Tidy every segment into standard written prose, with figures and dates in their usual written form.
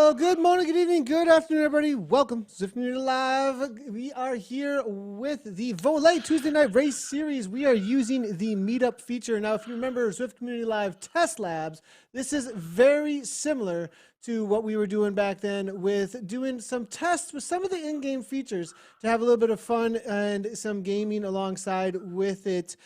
Well, good morning, good evening, good afternoon, everybody. Welcome to Zwift Community Live. We are here with the Voler Tuesday Night Race Series. We are using the Meetup feature. Now, if you remember Zwift Community Live Test Labs, this is very similar to what we were doing back then with doing some tests with some of the in-game features to have a little bit of fun and some gaming alongside with it,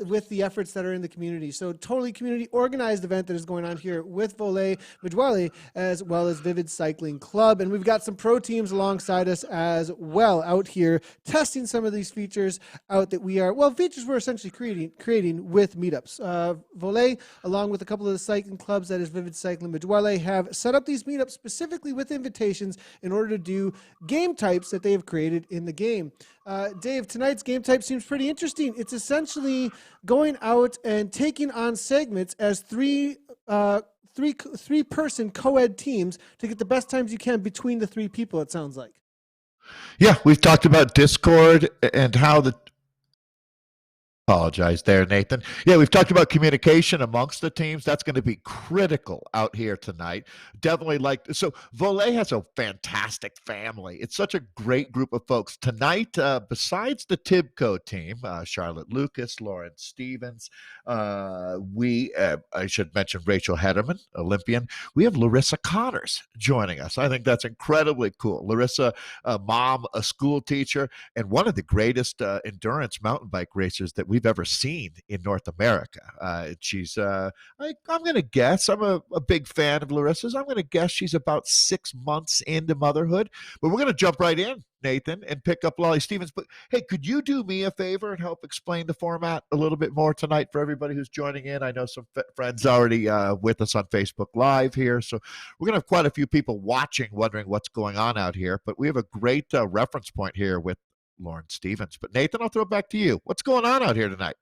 with the efforts that are in the community. So totally community organized event that is going on here with Voler Majwale as well as Vivid Cycling Club. And we've got some pro teams alongside us as well out here testing some of these features out that we are, well, features we're essentially creating with meetups. Voler, along with a couple of the cycling clubs that is Vivid Cycling Majwale, have set up these meetups specifically with invitations in order to do game types that they have created in the game. Dave, tonight's game type seems pretty interesting. It's essentially going out and taking on segments as three-person co-ed teams to get the best times you can between the three people, it sounds like. Yeah, we've talked about Discord and how the apologize there, Nathan. Yeah, we've talked about communication amongst the teams. That's going to be critical out here tonight. Definitely so Voler has a fantastic family. It's such a great group of folks. Tonight, besides the Tibco team, Charlotte Lucas, Lauren Stevens, I should mention Rachel Hederman, Olympian. We have Larissa Connors joining us. I think that's incredibly cool. Larissa, a mom, a school teacher, and one of the greatest endurance mountain bike racers that we've ever seen in North America. She's, I'm going to guess, I'm a big fan of Larissa's. I'm going to guess she's about 6 months into motherhood. But we're going to jump right in, Nathan, and pick up Lolly Stevens. But hey, could you do me a favor and help explain the format a little bit more tonight for everybody who's joining in? I know some friends already with us on Facebook Live here. So we're going to have quite a few people watching, wondering what's going on out here. But we have a great reference point here with Lauren Stevens. But Nathan, I'll throw it back to you. What's going on out here tonight?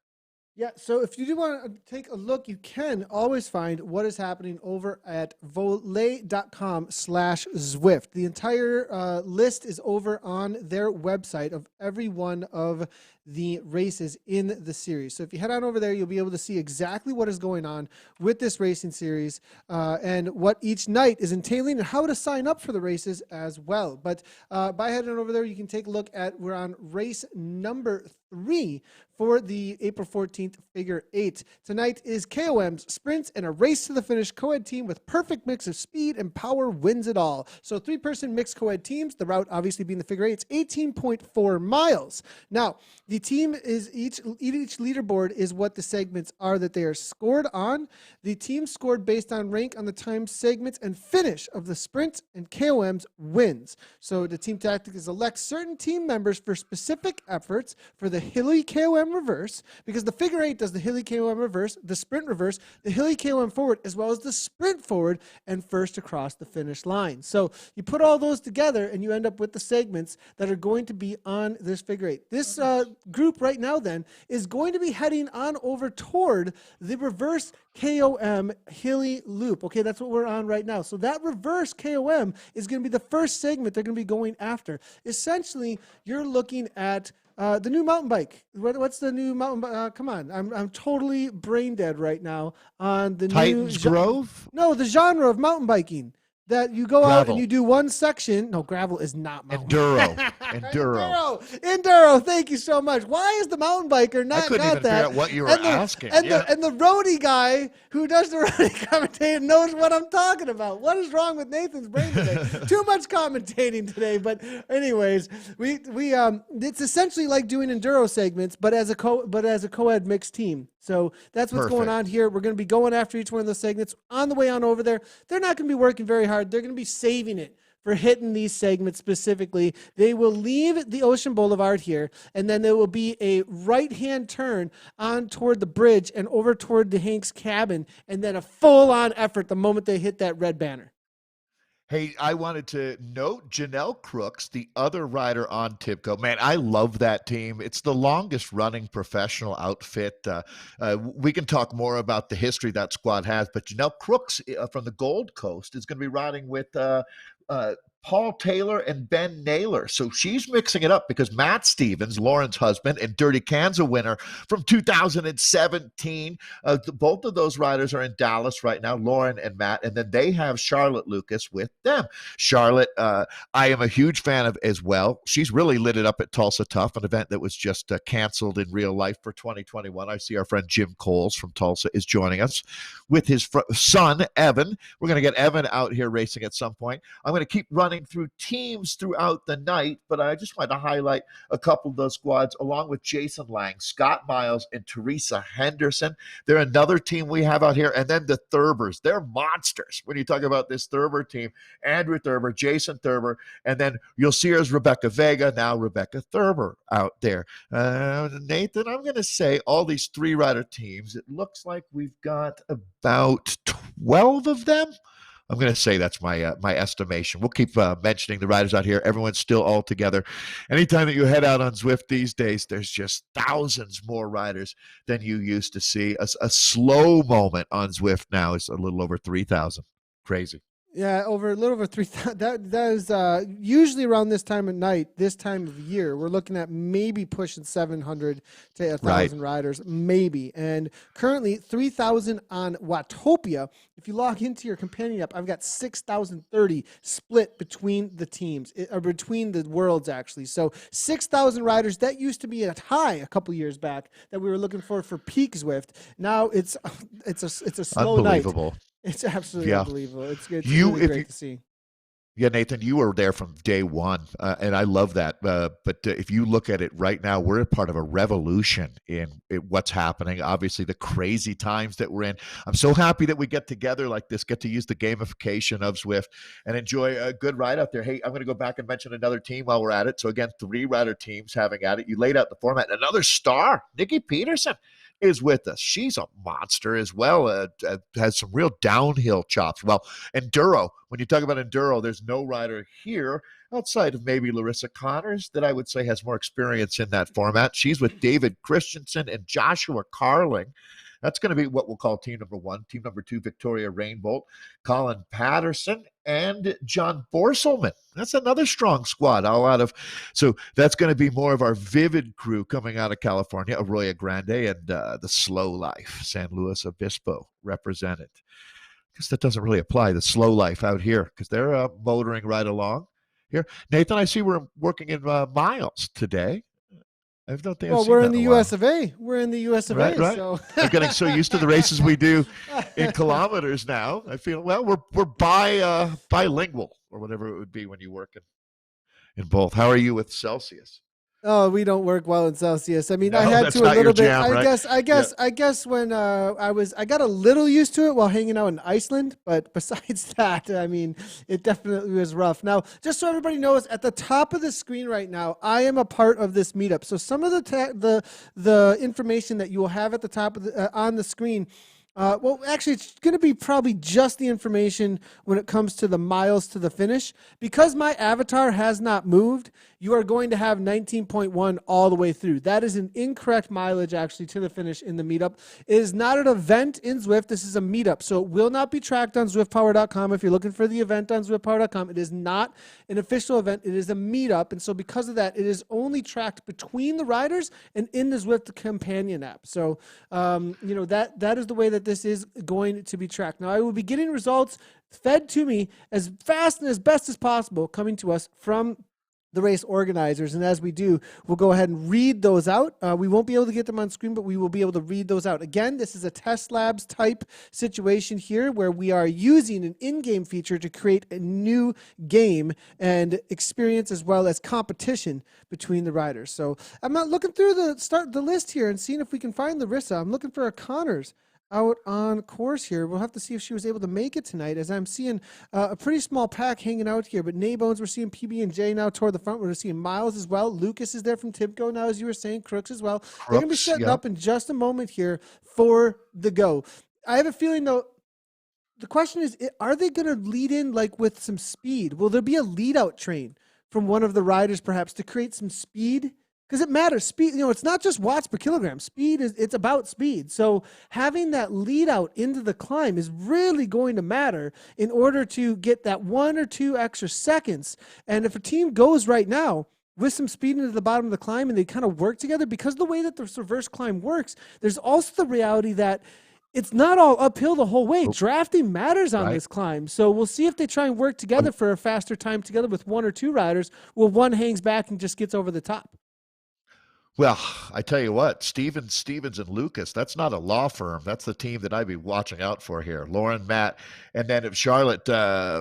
Yeah, so if you do want to take a look, you can always find what is happening over at voler.com/Zwift. The entire list is over on their website of every one of the races in the series. So if you head on over there, you'll be able to see exactly what is going on with this racing series and what each night is entailing and how to sign up for the races as well. But by heading over there, you can take a look at, we're on race number 3 for the April 14th figure 8. Tonight is KOM's sprints and a race to the finish co-ed team with perfect mix of speed and power wins it all. So 3-person mixed co-ed teams, the route obviously being the figure 8, it's 18.4 miles. Now, the team is each leaderboard is what the segments are that they are scored on. The team scored based on rank on the time segments and finish of the sprint, and KOM's wins. So the team tactic is elect certain team members for specific efforts for the hilly KOM reverse, because the figure 8 does the hilly KOM reverse, the sprint reverse, the hilly KOM forward, as well as the sprint forward and first across the finish line. So you put all those together and you end up with the segments that are going to be on this figure 8. This group right now then is going to be heading on over toward the reverse KOM hilly loop. Okay, that's what we're on right now. So that reverse KOM is going to be the first segment they're going to be going after. Essentially, you're looking at the new mountain bike. What's the new mountain bike? Come on, I'm totally brain dead right now on the Titans new Grove? No, the genre of mountain biking. That you go Gravel. out and you do one section. No, gravel is not mountain. Enduro. Thank you so much. Why is the mountain biker not I couldn't got even that? figure out what you were asking. And the roadie guy who does the roadie commentating knows what I'm talking about. What is wrong with Nathan's brain today? Too much commentating today. But anyways, we it's essentially like doing enduro segments, but as a co-ed mixed team. So that's what's going on here. We're going to be going after each one of those segments on the way on over there. They're not going to be working very hard. They're going to be saving it for hitting these segments specifically. They will leave the Ocean Boulevard here, and then there will be a right-hand turn on toward the bridge and over toward the Hank's cabin, and then a full-on effort the moment they hit that red banner. Hey, I wanted to note Janelle Crooks, the other rider on Tibco. Man, I love that team. It's the longest running professional outfit. We can talk more about the history that squad has, but Janelle Crooks from the Gold Coast is going to be riding with Paul Taylor and Ben Naylor. So she's mixing it up because Matt Stevens, Lauren's husband, and Dirty Kansas winner from 2017. Both of those riders are in Dallas right now, Lauren and Matt, and then they have Charlotte Lucas with them. Charlotte, I am a huge fan of as well. She's really lit it up at Tulsa Tough, an event that was just canceled in real life for 2021. I see our friend Jim Coles from Tulsa is joining us with his son, Evan. We're going to get Evan out here racing at some point. I'm going to keep running through teams throughout the night, but I just wanted to highlight a couple of those squads along with Jason Lang, Scott Miles, and Teresa Henderson. They're another team we have out here. And then the Thurbers, they're monsters. When you talk about this Thurber team, Andrew Thurber, Jason Thurber, and then you'll see her as Rebecca Vega, now Rebecca Thurber out there. Nathan, I'm going to say all these three-rider teams, it looks like we've got about 12 of them. I'm going to say that's my estimation. We'll keep mentioning the riders out here. Everyone's still all together. Anytime that you head out on Zwift these days, there's just thousands more riders than you used to see. A slow moment on Zwift now is a little over 3,000. Crazy. Yeah, a little over 3,000. That is usually around this time of night, this time of year. We're looking at maybe pushing 700 to 1,000 riders, maybe. And currently 3,000 on Watopia. If you log into your companion app, I've got 6,030 split between the teams, or between the worlds actually. So 6,000 riders. That used to be a high a couple years back that we were looking for peak Zwift. Now it's a slow Unbelievable. night. It's absolutely unbelievable. It's really great to see. Yeah, Nathan, you were there from day one, and I love that. But if you look at it right now, we're a part of a revolution in what's happening. Obviously, the crazy times that we're in. I'm so happy that we get together like this, get to use the gamification of Zwift, and enjoy a good ride out there. Hey, I'm going to go back and mention another team while we're at it. So again, 3-rider teams having at it. You laid out the format. Another star, Nikki Peterson, is with us. She's a monster as well. Has some real downhill chops. Well, enduro. When you talk about enduro, there's no rider here outside of maybe Larissa Connors that I would say has more experience in that format. She's with David Christensen and Joshua Carling. That's going to be what we'll call team number 1. Team number 2, Victoria Rainbolt, Colin Patterson, and John Borselman. That's another strong squad all out of. So that's going to be more of our Vivid crew coming out of California, Arroyo Grande, and the Slow Life, San Luis Obispo represented. I guess that doesn't really apply, the Slow Life out here, because they're motoring right along here. Nathan, I see we're working in miles today. I don't think well, I've seen we're that in the US of A. We're in the US of A. Right. So I'm getting so used to the races we do in kilometers now. I feel we're bilingual or whatever it would be when you work in both. How are you with Celsius? Oh, we don't work well in Celsius. I mean, No, I had that's to a not your little bit. jam, right? I guess when I got a little used to it while hanging out in Iceland, but besides that, I mean, it definitely was rough. Now, just so everybody knows, at the top of the screen right now, I am a part of this meetup. So some of the information that you will have at the top of on the screen. Well, actually, it's going to be probably just the information when it comes to the miles to the finish. Because my avatar has not moved, you are going to have 19.1 all the way through. That is an incorrect mileage, actually, to the finish in the meetup. It is not an event in Zwift. This is a meetup. So it will not be tracked on ZwiftPower.com. If you're looking for the event on ZwiftPower.com, it is not an official event. It is a meetup. And so because of that, it is only tracked between the riders and in the Zwift companion app. So, that is the way that this is going to be tracked. Now, I will be getting results fed to me as fast and as best as possible coming to us from the race organizers. And as we do, we'll go ahead and read those out. We won't be able to get them on screen, but we will be able to read those out. Again, this is a test labs type situation here where we are using an in-game feature to create a new game and experience as well as competition between the riders. So I'm not looking through the list here and seeing if we can find Larissa. I'm looking for a Connors out on course here. We'll have to see if she was able to make it tonight, as I'm seeing a pretty small pack hanging out here. But Naybones, we're seeing PB&J now toward the front. We're seeing Miles as well. Lucas is there from Timco now, as you were saying. Crooks as well. They're going to be setting up in just a moment here for the go. I have a feeling, though, the question is, are they going to lead in like with some speed? Will there be a lead-out train from one of the riders perhaps to create some speed? because it matters. Speed, it's not just watts per kilogram. It's about speed. So having that lead out into the climb is really going to matter in order to get that 1 or 2 extra seconds. And if a team goes right now with some speed into the bottom of the climb and they kind of work together, because the way that the reverse climb works, there's also the reality that it's not all uphill the whole way. Drafting matters on this climb. So we'll see if they try and work together for a faster time together with 1 or 2 riders, while one hangs back and just gets over the top. Well, I tell you what, Stevens, and Lucas, that's not a law firm. That's the team that I'd be watching out for here. Lauren, Matt, and then if Charlotte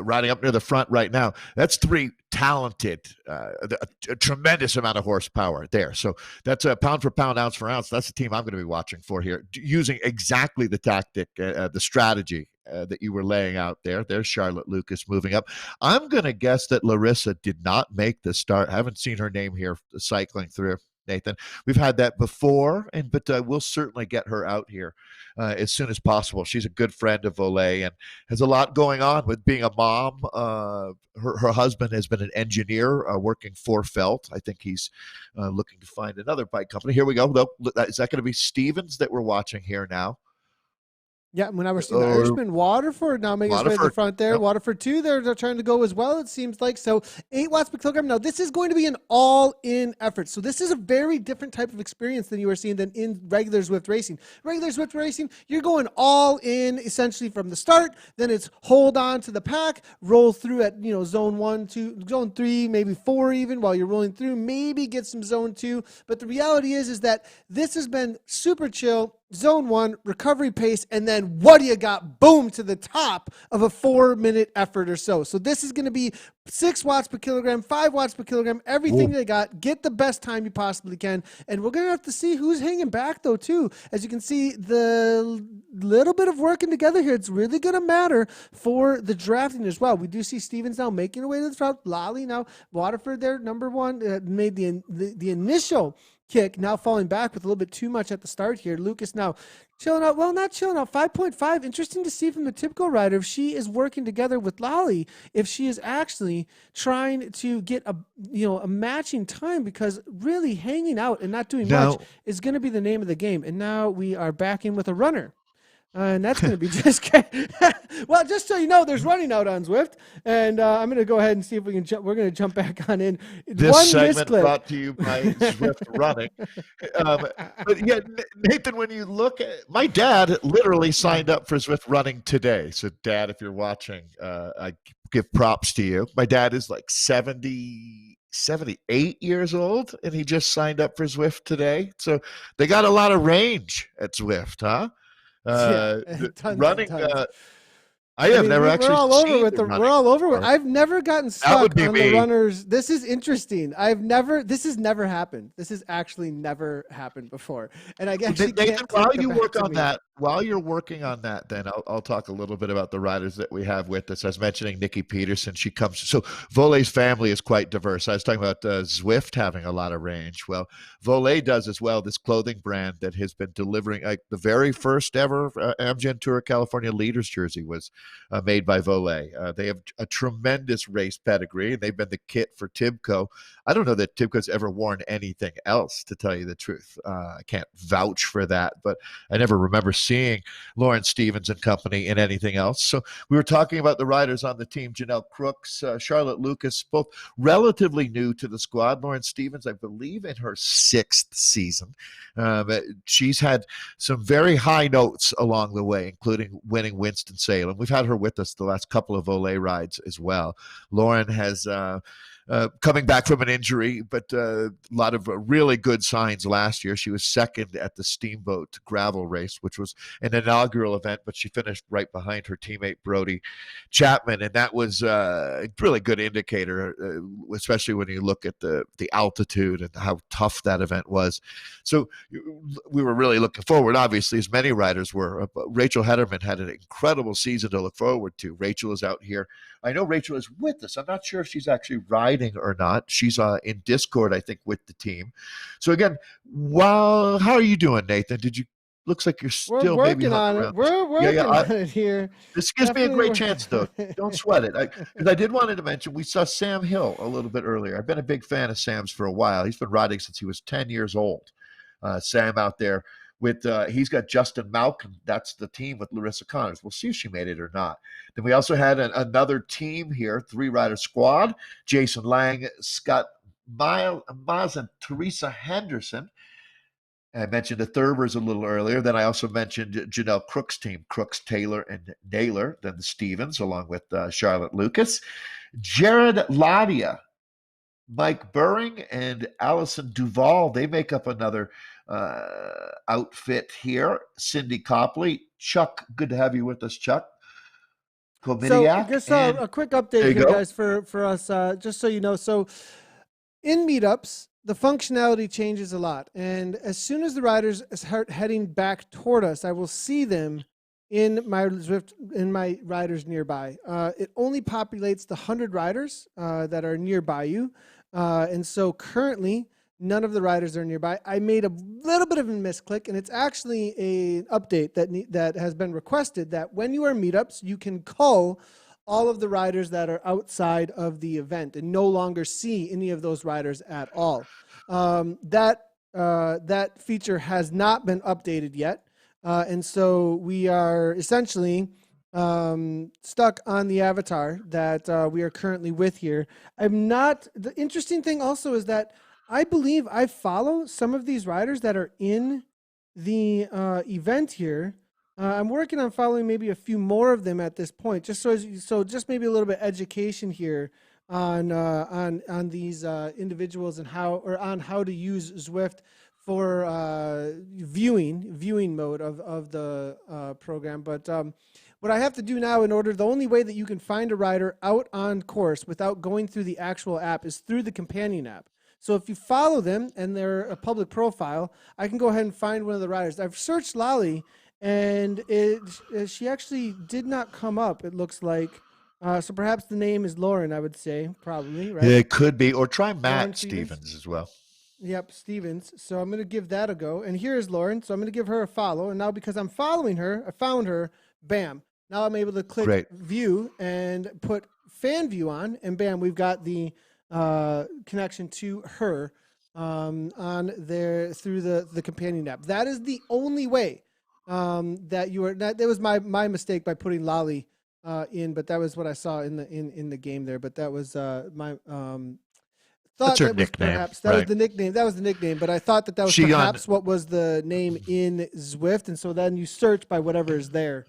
riding up near the front right now, that's 3 talented, a tremendous amount of horsepower there. So that's a pound for pound, ounce for ounce. That's the team I'm going to be watching for here, using exactly the tactic, the strategy that you were laying out there. There's Charlotte Lucas moving up. I'm going to guess that Larissa did not make the start. I haven't seen her name here cycling through. Nathan, we've had that before, but we'll certainly get her out here as soon as possible. She's a good friend of Voler and has a lot going on with being a mom. Her husband has been an engineer working for Felt. I think he's looking to find another bike company. Here we go. Is that going to be Stevens that we're watching here now? Yeah, when I was seeing the Irishman, Waterford now making his way to the front there. Yep. Waterford 2, they're trying to go as well, it seems like. So 8 watts per kilogram. Now, this is going to be an all-in effort. So this is a very different type of experience than you were seeing than in regular Zwift racing. Regular Zwift racing, you're going all in essentially from the start. Then it's hold on to the pack, roll through at zone 1, 2, zone 3, maybe 4 even while you're rolling through. Maybe get some zone 2. But the reality is that this has been super chill. Zone 1, recovery pace, and then what do you got? Boom, to the top of a 4-minute effort or so. So this is going to be 6 watts per kilogram, 5 watts per kilogram, everything they got. Get the best time you possibly can. And we're going to have to see who's hanging back, though, too. As you can see, the little bit of working together here, it's really going to matter for the drafting as well. We do see Stevens now making her way to the front. Lally now, Waterford there, number 1, made the initial kick, now falling back with a little bit too much at the start here. Lucas now chilling out. Well, not chilling out. 5.5. Interesting to see from the typical rider if she is working together with Lally, if she is actually trying to get a matching time, because really hanging out and not doing much is going to be the name of the game. And now we are back in with a runner. And that's going to be just well, just so you know, there's running out on Zwift, and I'm going to go ahead and see if we can. We're going to jump back on in. This segment brought to you by Zwift Running. But yeah, Nathan, when you look at my dad, literally signed up for Zwift Running today. So, Dad, if you're watching, I give props to you. My dad is like 78 years old, and he just signed up for Zwift today. So they got a lot of range at Zwift, huh? Running. I have never actually. We're all over with We're all over with. I've never gotten stuck on the runners. This is interesting. This has never happened. This has actually never happened before. And I guess while you're working on that, then I'll talk a little bit about the riders that we have with us. I was mentioning Nikki Peterson. She comes. So Voler's family is quite diverse. I was talking about Zwift having a lot of range. Well, Voler does as well. This clothing brand that has been delivering the very first ever Amgen Tour California Leaders jersey was made by Voler. They have a tremendous race pedigree, and they've been the kit for Tibco. I don't know that Tibco's ever worn anything else, to tell you the truth. I can't vouch for that, but I never remember seeing Lauren Stevens and company in anything else. So we were talking about the riders on the team, Janelle Crooks, Charlotte Lucas, both relatively new to the squad. Lauren Stevens, I believe, in her 6th season. She's had some very high notes along the way, including winning Winston-Salem. We've had her with us the last couple of Voler rides as well. Lauren has coming back from an injury, but a lot of really good signs last year. She was second at the Steamboat gravel race, which was an inaugural event, but she finished right behind her teammate Brody Chapman, and that was a really good indicator, especially when you look at the altitude and how tough that event was. So we were really looking forward, obviously, as many riders were. Rachel Hederman had an incredible season to look forward to. Rachel is out here. I know Rachel is with us. I'm not sure if she's actually riding or not. She's in Discord, I think, with the team. So again, how are you doing, Nathan? Did you looks like you're We're still maybe working hung on it. around. We're Yeah, yeah. working on it here. This gives me a Definitely great working chance, on though. Don't it. sweat it. Because I did wanted to mention we saw Sam Hill a little bit earlier. I've been a big fan of Sam's for a while. He's been riding since he was 10 years old. Sam out there with he's got Justin Malcolm. That's the team with Larissa Connors. We'll see if she made it or not. Then we also had another team here, 3-rider squad. Jason Lang, Scott Miles, and Teresa Henderson. I mentioned the Thurbers a little earlier. Then I also mentioned Janelle Crook's team, Crooks, Taylor, and Naylor. Then the Stevens, along with Charlotte Lucas. Jared Ladia, Mike Burring, and Allison Duvall. They make up another outfit here. Cindy Copley. Chuck, good to have you with us, Chuck. So Kominiak. just And a quick there update you here, go. guys, for us, just so you know. So in meetups, the functionality changes a lot, and as soon as the riders start heading back toward us, I will see them in my Zwift in my riders nearby. It only populates the 100 riders that are nearby you, and so currently none of the riders are nearby. I made a little bit of a misclick, and it's actually an update that has been requested that when you are meetups, you can call all of the riders that are outside of the event and no longer see any of those riders at all. That feature has not been updated yet, and so we are essentially stuck on the avatar that we are currently with here. I'm not. The interesting thing also is that I believe I follow some of these riders that are in the event here. I'm working on following maybe a few more of them at this point, just so just maybe a little bit education here on these individuals and how to use Zwift for viewing mode of the program. But what I have to do now the only way that you can find a rider out on course without going through the actual app is through the companion app. So if you follow them and they're a public profile, I can go ahead and find one of the riders. I've searched Lolly, and she actually did not come up, it looks like. So perhaps the name is Lauren, I would say, probably, right? It could be. Or try Lauren Matt Stevens? Stevens as well. Yep, Stevens. So I'm going to give that a go. And here is Lauren. So I'm going to give her a follow. And now because I'm following her, I found her. Bam. Now I'm able to click Great. view and put fan view on. And bam, we've got the connection to her on there through the companion app. That is the only way that you are. That was my mistake by putting Lolly in, but that was what I saw in the game there. But that was my That's thought her that was nickname, perhaps that was right? the nickname. That was the nickname, but I thought that was She on perhaps what was the name in Zwift, and so then you search by whatever is there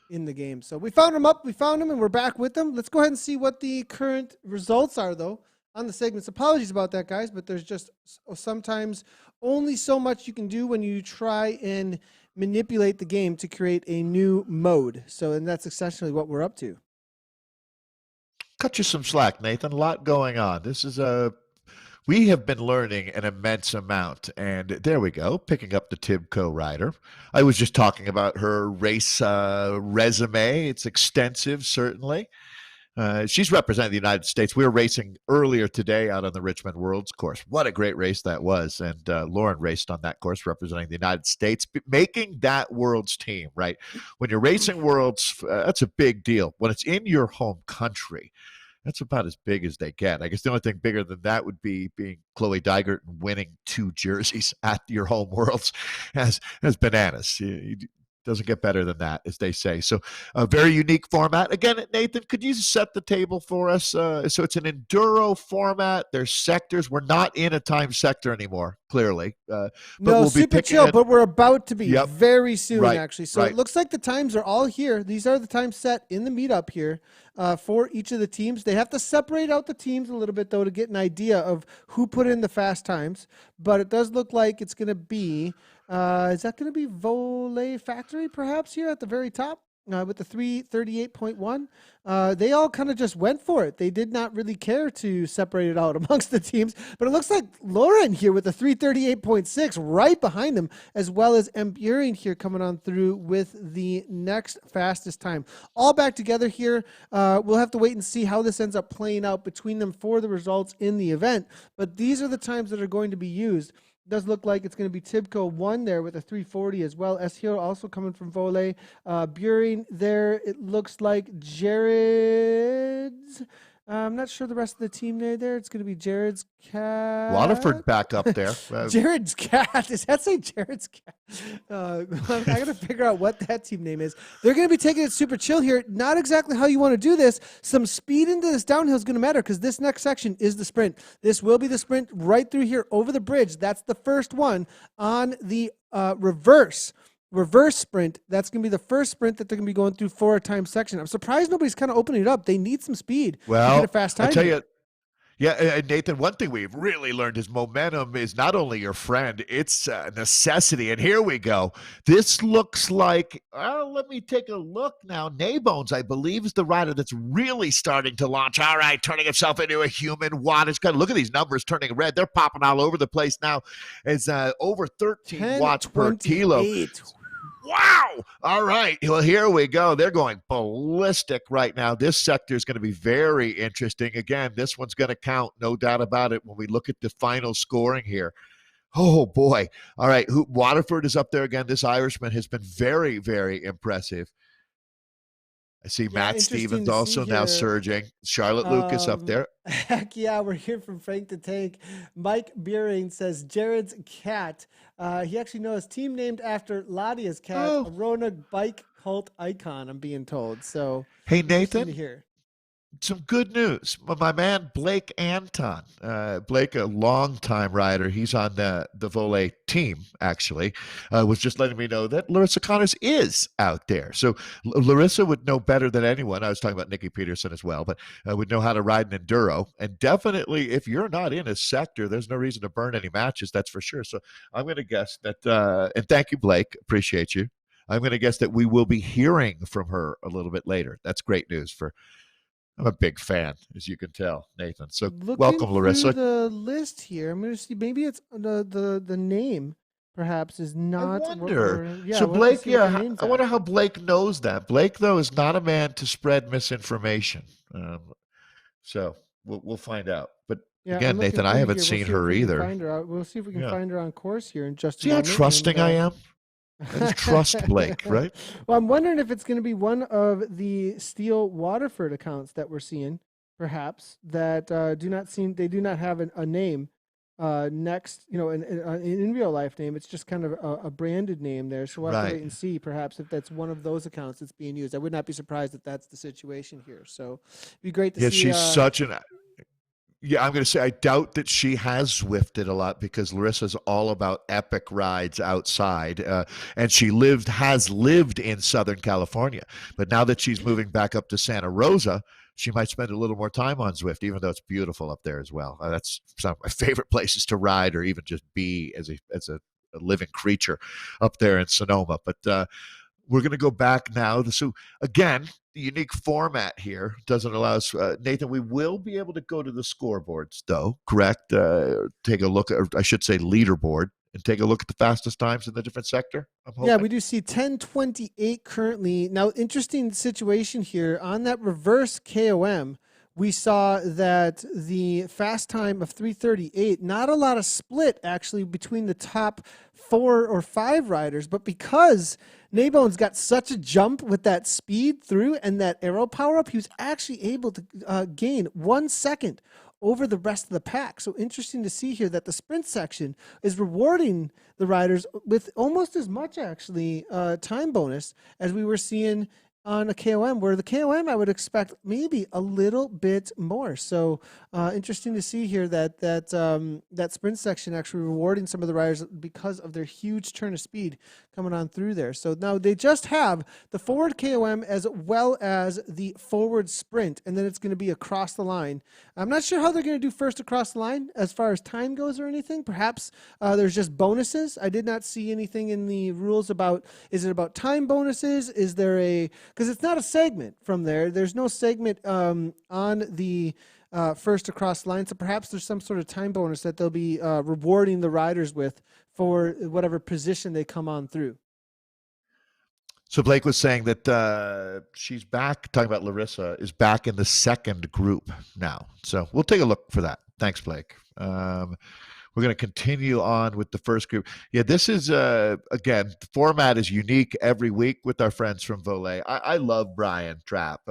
in the game. So we found him, and we're back with them. Let's go ahead and see what the current results are, though, on the segments. Apologies about that, guys, but there's just sometimes only so much you can do when you try and manipulate the game to create a new mode. So, and that's essentially what we're up to. cut you some slack, Nathan. A lot going on. This is we have been learning an immense amount. And there we go, picking up the Tibco rider. I was just talking about her race resume. It's extensive, certainly. She's representing the United States. We were racing earlier today out on the Richmond Worlds course. What a great race that was. And Lauren raced on that course representing the United States, making that Worlds team, right? When you're racing Worlds, that's a big deal. When it's in your home country, that's about as big as they get. I guess the only thing bigger than that would be being Chloe Dygert and winning 2 jerseys at your home Worlds as bananas. Doesn't get better than that, as they say. So a very unique format. Again, Nathan, could you set the table for us? So it's an enduro format. There's sectors. We're not in a time sector anymore, clearly. But No, we'll be super chill, picking but we're about to be Yep. very soon, Right, actually. So right. it looks like the times are all here. These are the times set in the meetup here for each of the teams. They have to separate out the teams a little bit, though, to get an idea of who put in the fast times. But it does look like it's going to be, is that going to be Voler Factory, perhaps, here at the very top? With the 338.1, they all kind of just went for it. They did not really care to separate it out amongst the teams, but it looks like Lauren here with the 338.6 right behind them, as well as Emburing here coming on through with the next fastest time. All back together here. We'll have to wait and see how this ends up playing out between them for the results in the event, but these are the times that are going to be used. Does look like it's going to be Tibco 1 there with a 340 as well. S Hero also coming from Voler. Buring there, it looks like Jared's. I'm not sure the rest of the team name there. It's going to be Jared's Cat. Waterford back up there. Jared's Cat. Does that say Jared's Cat? I got to figure out what that team name is. They're going to be taking it super chill here. Not exactly how you want to do this. Some speed into this downhill is going to matter because this next section is the sprint. This will be the sprint right through here over the bridge. That's the first one on the reverse sprint. That's going to be the first sprint that they're going to be going through for a time section. I'm surprised nobody's kind of opening it up. They need some speed to get a fast time. I tell you, yeah, Nathan, one thing we've really learned is momentum is not only your friend, it's a necessity. And here we go. This looks like, let me take a look now. Naybones, I believe, is the rider that's really starting to launch. All right, turning himself into a human wattage. God, look at these numbers turning red. They're popping all over the place now. It's over 13 watts per kilo. Wow. All right. Well, here we go. They're going ballistic right now. This sector is going to be very interesting. Again, this one's going to count, no doubt about it, when we look at the final scoring here. Oh, boy. All right. Waterford is up there again. This Irishman has been very, very impressive. I see Matt Stevens also now surging. Charlotte Lucas up there. Heck yeah, we're here from Frank the Tank. Mike Beering says Jared's Cat. He actually knows team named after Ladia's cat, a Roanoke bike cult icon, I'm being told. So hey, Nathan. Some good news. My man, Blake Anton. Blake, a longtime rider. He's on the Voler team, actually, was just letting me know that Larissa Connors is out there. So Larissa would know better than anyone. I was talking about Nikki Peterson as well, but would know how to ride an enduro. And definitely, if you're not in a sector, there's no reason to burn any matches, that's for sure. So I'm going to guess that, and thank you, Blake. Appreciate you. I'm going to guess that we will be hearing from her a little bit later. That's great news I'm a big fan, as you can tell, Nathan. So welcome, Larissa. The list here, I'm going to see. Maybe it's the name, perhaps, is not. I wonder. So Blake, I wonder how Blake knows that. Blake, though, is not a man to spread misinformation. So we'll find out. But again, Nathan, I haven't seen her either. We'll see if we can find her on course here in just a moment. See how trusting I am? I just trust Blake, right? Well, I'm wondering if it's going to be one of the Steel Waterford accounts that we're seeing, perhaps, that do not have a name next, in real life name. It's just kind of a branded name there. So we'll have to wait and see, perhaps, if that's one of those accounts that's being used. I would not be surprised if that's the situation here. So it'd be great to see. Yeah, she's such an... Yeah, I'm going to say I doubt that she has Zwifted a lot because Larissa's all about epic rides outside, and she has lived in Southern California. But now that she's moving back up to Santa Rosa, she might spend a little more time on Zwift, even though it's beautiful up there as well. That's some of my favorite places to ride, or even just be as a living creature up there in Sonoma. But we're going to go back now. So again, the unique format here doesn't allow us, Nathan, we will be able to go to the scoreboards though, correct? Take a look, or I should say leaderboard, and take a look at the fastest times in the different sector. Yeah, we do see 10:28 currently. Now, interesting situation here on that reverse KOM. We saw that the fast time of 3:38, not a lot of split actually between the top 4 or 5 riders, but because Naybones got such a jump with that speed through and that aero power up, he was actually able to gain 1 second over the rest of the pack. So interesting to see here that the sprint section is rewarding the riders with almost as much actually time bonus as we were seeing on a KOM, where the KOM I would expect maybe a little bit more. So interesting to see here that sprint section actually rewarding some of the riders because of their huge turn of speed coming on through there. So now they just have the forward KOM as well as the forward sprint, and then it's going to be across the line. I'm not sure how they're going to do first across the line as far as time goes or anything. Perhaps there's just bonuses. I did not see anything in the rules about, is it about time bonuses? Is there because it's not a segment from there. There's no segment on the first across the line. So perhaps there's some sort of time bonus that they'll be rewarding the riders with for whatever position they come on through. So Blake was saying that she's back, talking about Larissa, is back in the second group now. So we'll take a look for that. Thanks, Blake. We're We're going to continue on with the first group. Yeah, this is again, the format is unique every week with our friends from Voler. I love Brian Trapp,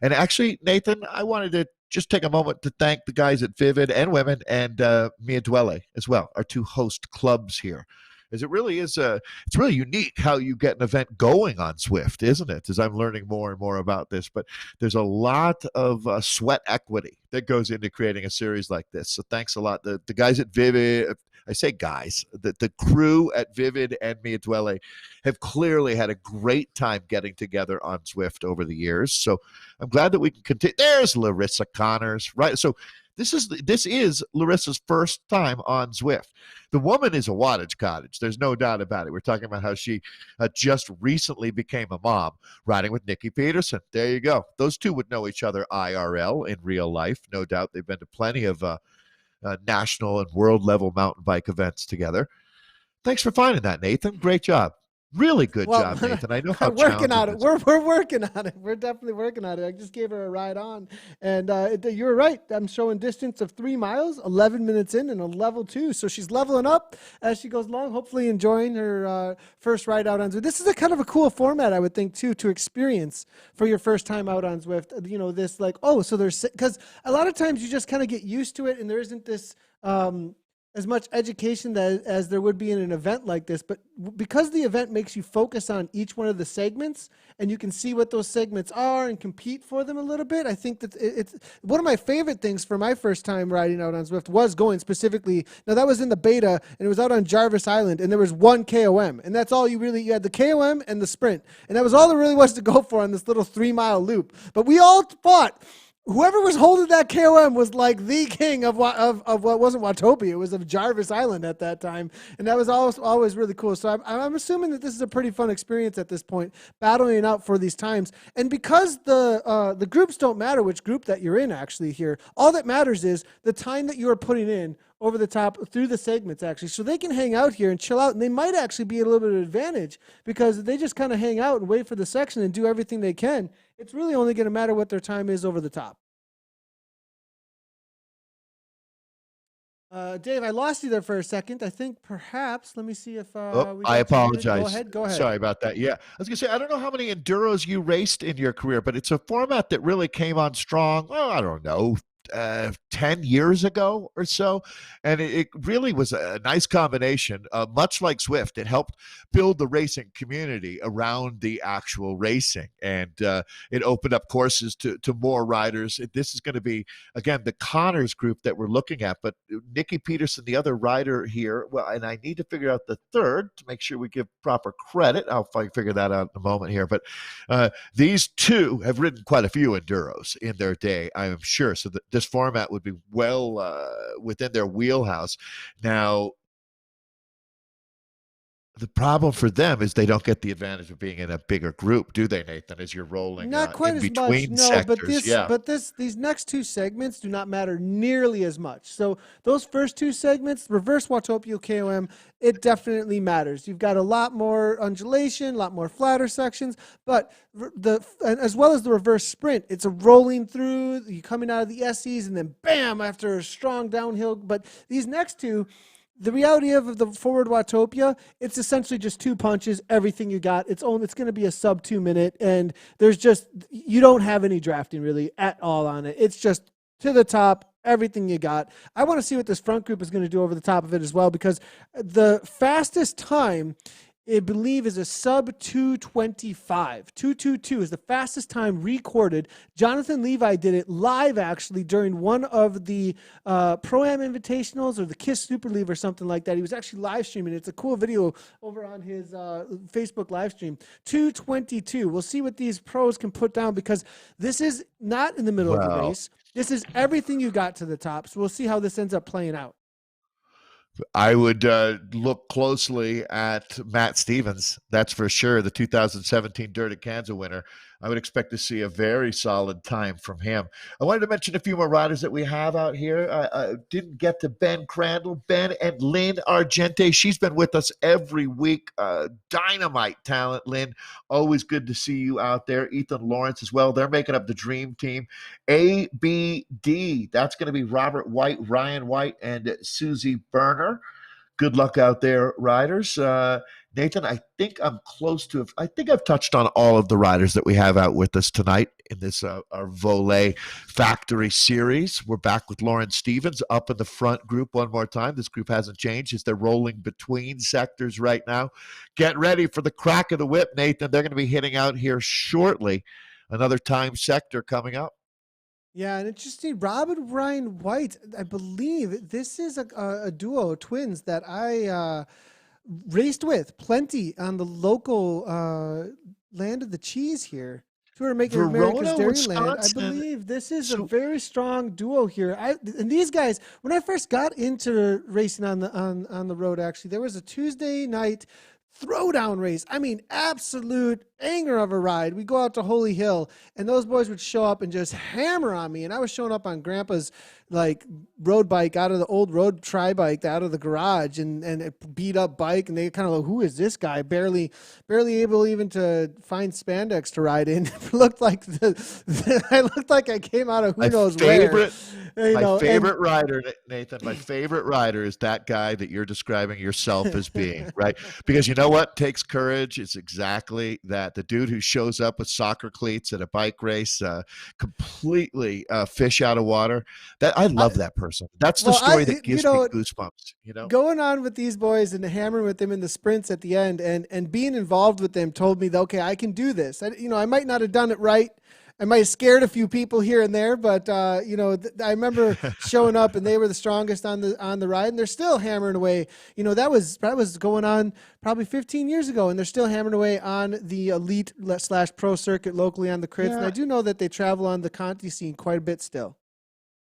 and actually, Nathan, I wanted to just take a moment to thank the guys at Vivid and Women and Mia Dwelle as well, our two host clubs here. As it really is, it's really unique how you get an event going on Swift, isn't it? As I'm learning more and more about this, but there's a lot of sweat equity that goes into creating a series like this. So thanks a lot. The guys at Vivid, I say guys, the crew at Vivid and Mia Dwelle have clearly had a great time getting together on Zwift over the years. So I'm glad that we can continue. There's Larissa Connors, right? So this is Larissa's first time on Zwift. The woman is a wattage cottage. There's no doubt about it. We're talking about how she just recently became a mom, riding with Nikki Peterson. There you go. Those two would know each other IRL in real life. No doubt they've been to plenty of national and world level mountain bike events together. Thanks for finding that, Nathan. Great job. Really good Well, job, Nathan. I know how I'm working challenging on it. this. We're working on it. We're definitely working on it. I just gave her a ride on, and you were right. I'm showing distance of 3 miles, 11 minutes in, and a level 2. So she's leveling up as she goes along. Hopefully, enjoying her first ride out on Zwift. This is a kind of a cool format, I would think, too, to experience for your first time out on Zwift. You know, this like, oh, so there's, because a lot of times you just kind of get used to it, and there isn't this. As much education as there would be in an event like this, but because the event makes you focus on each one of the segments and you can see what those segments are and compete for them a little bit, I think that it's one of my favorite things for my first time riding out on Zwift was going specifically. Now that was in the beta and it was out on Jarvis Island and there was one KOM and that's all you had the KOM and the sprint and that was all there really was to go for on this little 3 mile loop. But we all fought. Whoever was holding that KOM was like the king of what wasn't Watopia. It was of Jarvis Island at that time, and that was always really cool. So I'm assuming that this is a pretty fun experience at this point, battling out for these times. And because the groups don't matter which group that you're in actually here, all that matters is the time that you are putting in over the top through the segments actually, so they can hang out here and chill out, and they might actually be a little bit of an advantage because they just kind of hang out and wait for the section and do everything they can. It's really only going to matter what their time is over the top. Dave, I lost you there for a second. I think perhaps, let me see if Oh, we I got you muted. apologize. Go ahead. Sorry about that. Yeah. I was going to say, I don't know how many enduros you raced in your career, but it's a format that really came on strong. Well, I don't know, 10 years ago or so. And it really was a nice combination. Much like Swift, it helped build the racing community around the actual racing. And it opened up courses to more riders. This is going to be, again, the Connors group that we're looking at. But Nikki Peterson, the other rider here, well, and I need to figure out the third to make sure we give proper credit. I'll figure that out in a moment here. But these two have ridden quite a few enduros in their day, I am sure. So this format would be well within their wheelhouse. Now, the problem for them is they don't get the advantage of being in a bigger group, do they, Nathan? As you're rolling Not quite in as much, between no. sectors, yeah. These next two segments do not matter nearly as much. So those first two segments, reverse Watopia KOM, it definitely matters. You've got a lot more undulation, a lot more flatter sections, but as well as the reverse sprint, it's a rolling through. You coming out of the SEs and then bam after a strong downhill. But these next two. The reality of the forward Watopia, it's essentially just 2 punches, everything you got. It's going to be a sub 2 minute, and you don't have any drafting really at all on it. It's just to the top, everything you got. I want to see what this front group is going to do over the top of it as well, because the fastest time, I believe, is a sub 225. 222 is the fastest time recorded. Jonathan Levi did it live, actually, during one of the Pro-Am Invitationals or the KISS Super League or something like that. He was actually live streaming. It's a cool video over on his Facebook live stream. 222. We'll see what these pros can put down, because this is not in the middle of the race. This is everything you got to the top. So we'll see how this ends up playing out. I would look closely at Matt Stevens. That's for sure. The 2017 Dirty Kansas winner. I would expect to see a very solid time from him. I wanted to mention a few more riders that we have out here. I didn't get to Ben Crandall, Ben and Lynn Argente. She's been with us every week. Dynamite talent, Lynn. Always good to see you out there. Ethan Lawrence as well. They're making up the dream team. ABD. That's going to be Robert White, Ryan White, and Susie Berner. corner. Good luck out there, riders. Nathan, I think I've touched on all of the riders that we have out with us tonight in this our Voler Factory series. We're back with Lauren Stevens up in the front group one more time. This group hasn't changed as they're rolling between sectors right now. Get ready for the crack of the whip, Nathan. They're going to be hitting out here shortly. Another time sector coming up. Yeah, and interesting. Rob and Ryan White, I believe this is a duo, twins that I raced with plenty on the local land of the cheese here. Tour of Making America's Verona, Dairyland. I Wisconsin. believe this is a So very strong duo here. And these guys, when I first got into racing on the road, actually, there was a Tuesday night throwdown race. I mean, absolute anger of a ride. We go out to Holy Hill, and those boys would show up and just hammer on me. And I was showing up on Grandpa's like road bike out of the old road tri bike out of the garage, and a beat up bike. And they kind of like, who is this guy? Barely able even to find spandex to ride in. Looked like I looked like I came out of who knows where. My favorite rider, Nathan, my favorite rider is that guy that you're describing yourself as being, right? Because you know what takes courage? It's exactly that. The dude who shows up with soccer cleats at a bike race, completely fish out of water. That I love that person. That's the story that gives me goosebumps, you know? Going on with these boys and hammering with them in the sprints at the end and being involved with them told me that, okay, I can do this. I might not have done it right. I might have scared a few people here and there, but I remember showing up and they were the strongest on the ride, and they're still hammering away. That was going on probably 15 years ago, and they're still hammering away on the elite / pro circuit locally on the crits. Yeah. And I do know that they travel on the Conti scene quite a bit still.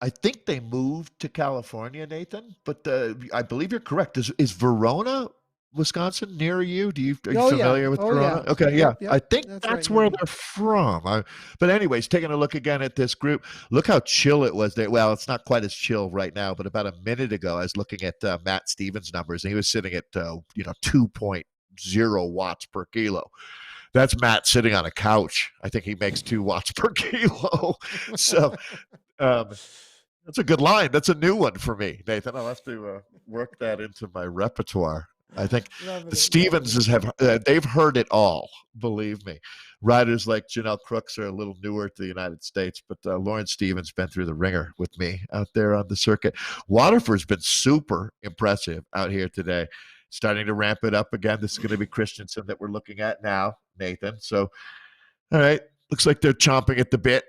I think they moved to California, Nathan, but I believe you're correct. Is Verona, Wisconsin near you? Are you familiar with Verona? Yeah. Okay, yeah. Yep. I think that's where they're from. But anyways, taking a look again at this group, look how chill it was there. Well, it's not quite as chill right now, but about a minute ago, I was looking at Matt Stevens' numbers, and he was sitting at 2.0 watts per kilo. That's Matt sitting on a couch. I think he makes 2 watts per kilo. So that's a good line. That's a new one for me, Nathan. I'll have to work that into my repertoire. I think the Stevenses they've heard it all, believe me. Riders like Janelle Crooks are a little newer to the United States, but Lauren Stevens been through the ringer with me out there on the circuit. Waterford's been super impressive out here today, starting to ramp it up again. This is going to be Christensen that we're looking at now, Nathan. So, all right, looks like they're chomping at the bit.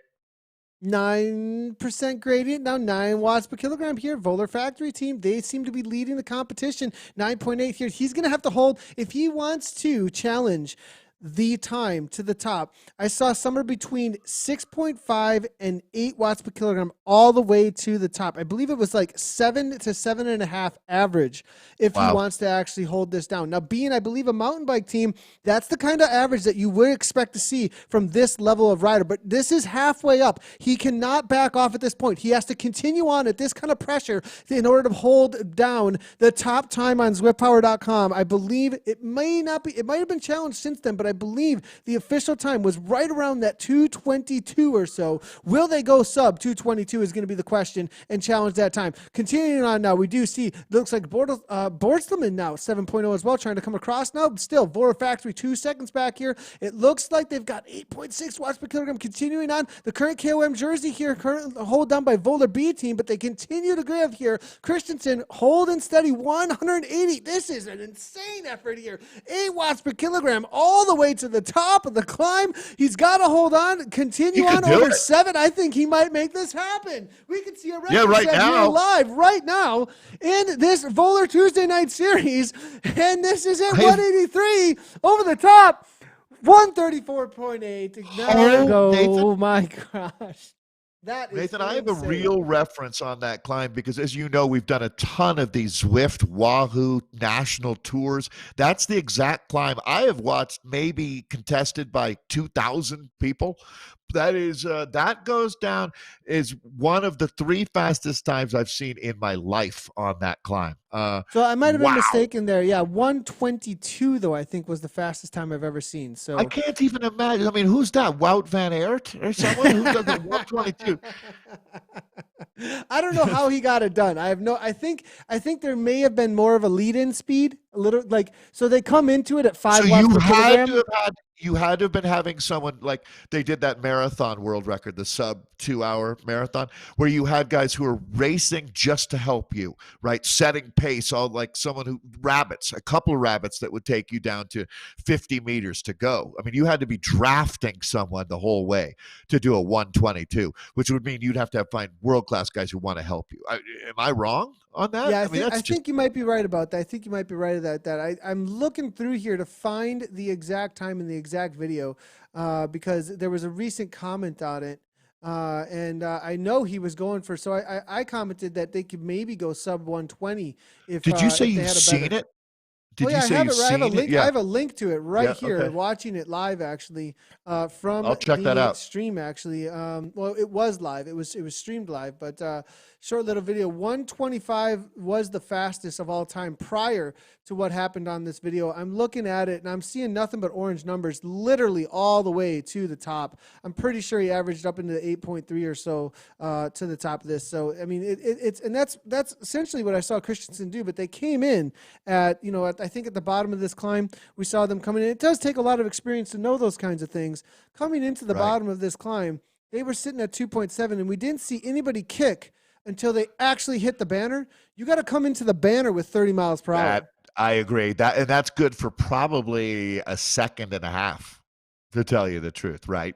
9% gradient, now 9 watts per kilogram here. Voler Factory team, they seem to be leading the competition. 9.8 here. He's going to have to hold if he wants to challenge the time to the top. I saw somewhere between 6.5 and 8 watts per kilogram all the way to the top. I believe it was like 7 to 7.5 average if he wants to actually hold this down. Now, being, I believe, a mountain bike team, that's the kind of average that you would expect to see from this level of rider. But this is halfway up. He cannot back off at this point. He has to continue on at this kind of pressure in order to hold down the top time on ZwiftPower.com. I believe it might have been challenged since then, but I believe the official time was right around that 222 or so. Will they go sub 222 is going to be the question and challenge that time. Continuing on now, we do see, looks like Borstleman now 7.0 as well, trying to come across now. Still, Voler Factory 2 seconds back here. It looks like they've got 8.6 watts per kilogram. Continuing on, the current KOM jersey here, currently hold down by Voler B team, but they continue to grab here. Christensen holding steady 180. This is an insane effort here. 8 watts per kilogram all the way to the top of the climb. He's got to hold on, continue on over 7. I think he might make this happen. We can see a record set here live right now in this Voler Tuesday night series, and this is it. 183 over the top, 134.8. Now go. Oh my gosh. Nathan, I have a real reference on that climb because, as you know, we've done a ton of these Zwift Wahoo national tours. That's the exact climb I have watched, maybe contested by 2,000 people. That is that goes down is one of the 3 fastest times I've seen in my life on that climb. So I might have been mistaken there. Yeah, 122 though I think was the fastest time I've ever seen. So I can't even imagine. I mean, who's that? Wout van Aert or someone who does the 122? I don't know how he got it done. I have no. I think there may have been more of a lead-in speed, a little like so they come into it at So 5 watts per kilogram. you had to have been having someone like they did that marathon world record, the sub 2 hour marathon, where you had guys who were racing just to help you, right? Setting pace, all like someone who rabbits, a couple of rabbits that would take you down to 50 meters to go. I mean, you had to be drafting someone the whole way to do a 122, which would mean you'd have to find world class guys who want to help you. Am I wrong on that? Yeah, I I mean, think I that's just think you might be right about that. I think you might be right about that. I'm looking through here to find the exact time in the exact video, because there was a recent comment on it, and I know he was going for. So I commented that they could maybe go sub 120 Did you say if they you've had a better. seen it? Oh Did you yeah, I say have you've it. I have a seen it? link. I Yeah. have a link to it right Yeah. here. Okay. Watching it live, actually, from I'll check that the out. stream. Actually, well, it was live. It was streamed live, but short little video. 125 was the fastest of all time prior to what happened on this video. I'm looking at it and I'm seeing nothing but orange numbers, literally all the way to the top. I'm pretty sure he averaged up into 8.3 or so to the top of this. So I mean, it's and that's essentially what I saw Christensen do. But they came in at I think at the bottom of this climb, we saw them coming in. It does take a lot of experience to know those kinds of things. Coming into the Right. bottom of this climb, they were sitting at 2.7, and we didn't see anybody kick until they actually hit the banner. You got to come into the banner with 30 miles per That hour. I agree. That's good for probably a second and a half, to tell you the truth, right?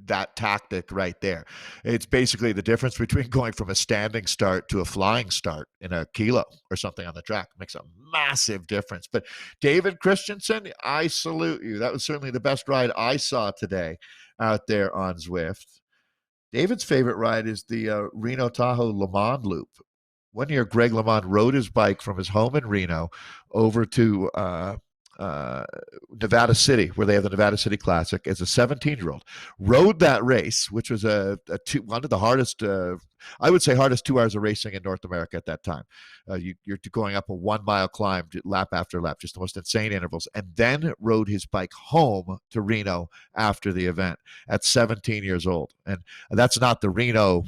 That tactic right there. It's basically the difference between going from a standing start to a flying start in a kilo or something on the track. It makes a massive difference. But David Christensen, I salute you. That was certainly the best ride I saw today out there on Zwift. David's favorite ride is the Reno Tahoe Le Mans Loop. One year, Greg LeMond rode his bike from his home in Reno over to uh, Nevada City, where they have the Nevada City Classic, as a 17-year-old. Rode that race, which was one of the hardest, I would say, hardest 2 hours of racing in North America at that time. You're going up a 1 mile climb, lap after lap, just the most insane intervals, and then rode his bike home to Reno after the event at 17 years old. And that's not the Reno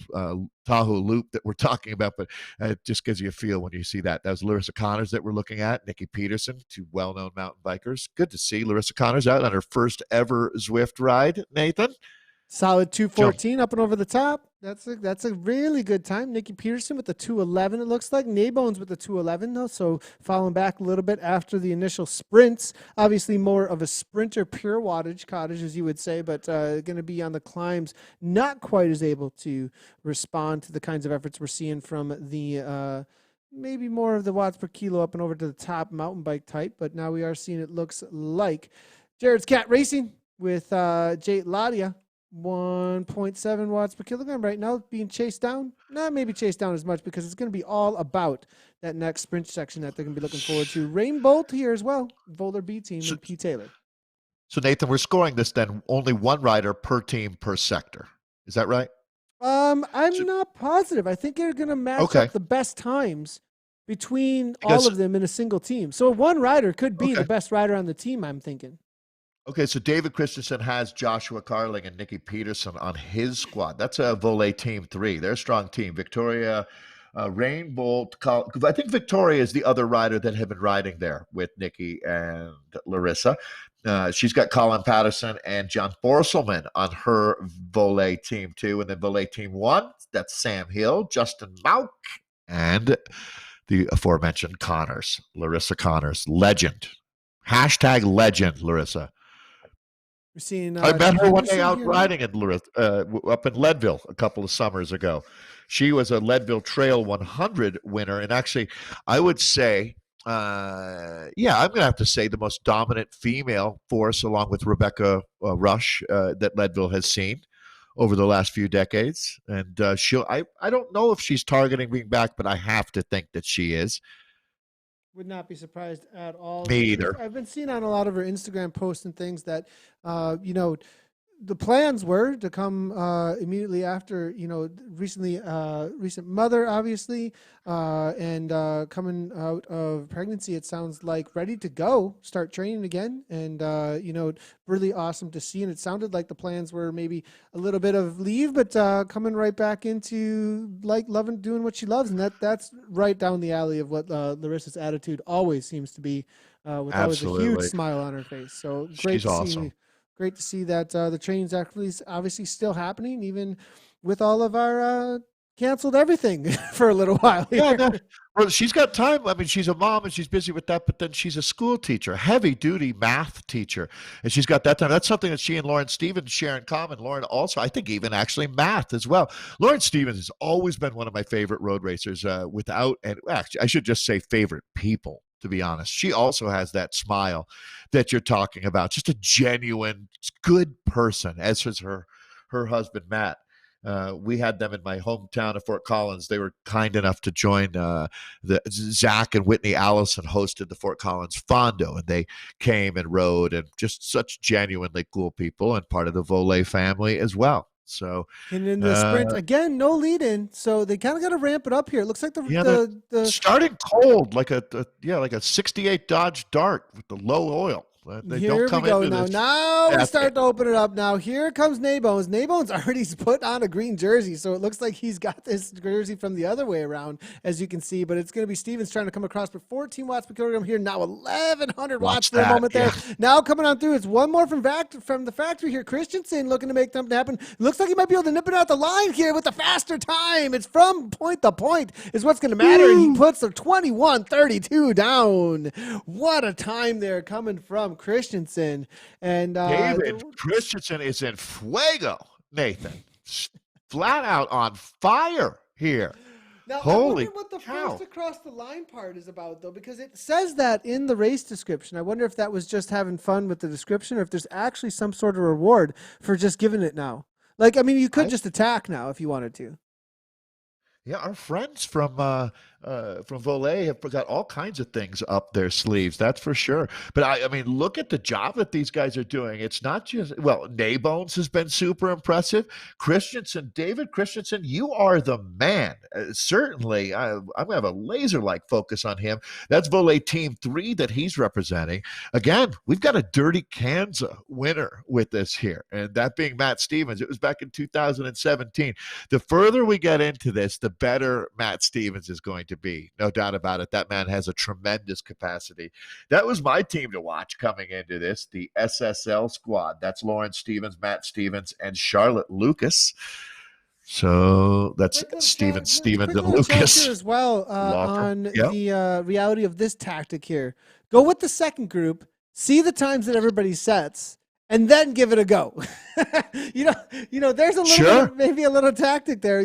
Tahoe loop that we're talking about, but it just gives you a feel when you see that. That was Larissa Connors that we're looking at, Nikki Peterson, two well-known mountain bikers. Good to see Larissa Connors out on her first ever Zwift ride, Nathan. Solid So, 214 up and over the top. That's a really good time. Nikki Peterson with the 211. It looks like Naybones with the 211 though, so falling back a little bit after the initial sprints. Obviously more of a sprinter, pure wattage cottage as you would say, but going to be on the climbs, not quite as able to respond to the kinds of efforts we're seeing from the maybe more of the watts per kilo up and over to the top mountain bike type. But now we are seeing it looks like Jared's Cat Racing with Jay Ladia. 1.7 watts per kilogram right now being chased down. Not maybe chased down as much because it's going to be all about that next sprint section that they're going to be looking forward to. Rain Bolt here as well. Voler B team so, and P. Taylor. so Nathan, we're scoring this then only one rider per team per sector. Is that right? I'm So, not positive. I think they're going to match okay. up the best times between all Because of them in a single team. So one rider could be the okay. best rider on the team, I'm thinking. Okay, so David Christensen has Joshua Carling and Nikki Peterson on his squad. That's a Volet team three. They're a strong team. Victoria, Rainbolt. I think Victoria is the other rider that had been riding there with Nikki and Larissa. She's got Colin Patterson and John Borselman on her Volet team two. And then Volet team one, that's Sam Hill, Justin Mauk, and the aforementioned Connors, Larissa Connors. Legend. Hashtag legend, Larissa. We're seeing I met her one day Peterson out here now. riding in up in Leadville a couple of summers ago. She was a Leadville Trail 100 winner, and actually, I would say, yeah, I'm going to have to say the most dominant female force, along with Rebecca Rush, that Leadville has seen over the last few decades. And I don't know if she's targeting being back, but I have to think that she is. Would not be surprised at all. Me either. I've been seeing on a lot of her Instagram posts and things that, you know, the plans were to come immediately after, recent mother, obviously, and coming out of pregnancy. It sounds like ready to go, start training again, and really awesome to see. And it sounded like the plans were maybe a little bit of leave, but coming right back into like loving doing what she loves, and that's right down the alley of what Larissa's attitude always seems to be, with always a huge Absolutely. smile on her face. So She's awesome. great to see that the training's actually obviously still happening, even with all of our canceled everything for a little while Yeah, here. no, well, she's got time. I mean, she's a mom and she's busy with that, but then she's a school teacher, heavy duty math teacher, and she's got that time. That's something that she and Lauren Stevens share in common. Lauren also, I think, even actually math as well. Lauren Stevens has always been one of my favorite road racers. Without, and well, actually, I should just say favorite people. To be honest, she also has that smile that you're talking about. Just a genuine, good person, as is her husband Matt. We had them in my hometown of Fort Collins. They were kind enough to join the Zach and Whitney Allison hosted the Fort Collins Fondo, and they came and rode, and just such genuinely cool people and part of the Voler family as well. So, And in the uh, sprint again, no lead in, so they kind of got to ramp it up here. It looks like the yeah, they're the starting cold, like like a '68 Dodge Dart with the low oil. They don't Here we come go into now. this. Now we That's start to open it up. Now here comes Naybones. Naybones already put on a green jersey, so it looks like he's got this jersey from the other way around, as you can see. But it's going to be Stevens trying to come across for 14 watts per kilogram here. Now 1,100 watts Watch for a that. moment there. Yeah, Now coming on through, it's one more from the factory here. Christensen looking to make something happen. Looks like he might be able to nip it out the line here with a faster time. It's from point to point is what's going to matter, and he puts the 21:32 down. What a time there coming from Christensen. And David Christensen is in fuego, Nathan. Flat out on fire here. now I wonder Holy what the cow. first across the line part is about, though, because it says that in the race description. I wonder if that was just having fun with the description, or if there's actually some sort of reward for just giving it now. Like, I mean, you could I just attack now if you wanted to. Yeah, our friends from Volet have got all kinds of things up their sleeves. That's for sure. But I mean, look at the job that these guys are doing. It's not just well, Naybones has been super impressive. Christensen, David Christensen, you are the man. Certainly, I'm gonna have a laser-like focus on him. That's Volet Team 3 that he's representing. Again, we've got a Dirty Kanza winner with us here, and that being Matt Stevens. It was back in 2017. The further we get into this, the better Matt Stevens is going to be. No doubt about it. That man has a tremendous capacity. That was my team to watch coming into this, the SSL squad. That's Lauren Stevens, Matt Stevens, and Charlotte Lucas. So that's Stevens, Quick and little chat Lucas. here as well Lawful. on Yep. the reality of this tactic here. Go with the second group, see the times that everybody sets, and then give it a go. There's a little bit Sure. of, maybe a little tactic there.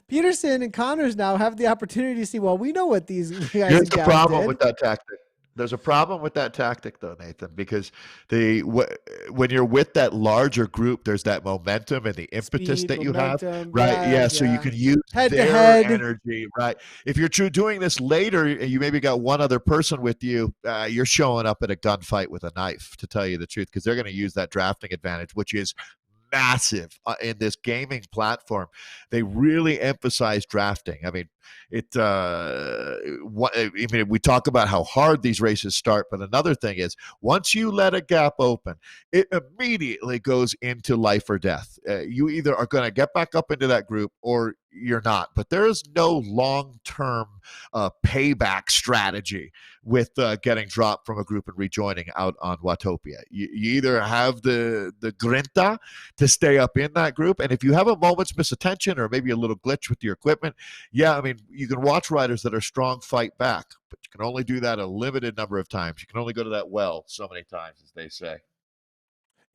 Peterson and Connors now have the opportunity to see, well, we know what these guys Here's and the gals problem did. with that tactic. There's a problem with that tactic, though, Nathan, because when you're with that larger group, there's that momentum and the impetus Speed, that you have, momentum, right? Yeah, so you yeah. can use Head to their head. energy, right? If you're doing this later, and you maybe got one other person with you, you're showing up at a gunfight with a knife, to tell you the truth, because they're going to use that drafting advantage, which is massive in this gaming platform. They really emphasize drafting. I mean, we talk about how hard these races start, but another thing is once you let a gap open, it immediately goes into life or death. You either are going to get back up into that group or you're not. But there is no long-term payback strategy with getting dropped from a group and rejoining out on Watopia. You either have the grinta to stay up in that group, and if you have a moment's misattention or maybe a little glitch with your equipment, yeah, I mean, you can watch riders that are strong fight back, but you can only do that a limited number of times. You can only go to that well so many times, as they say.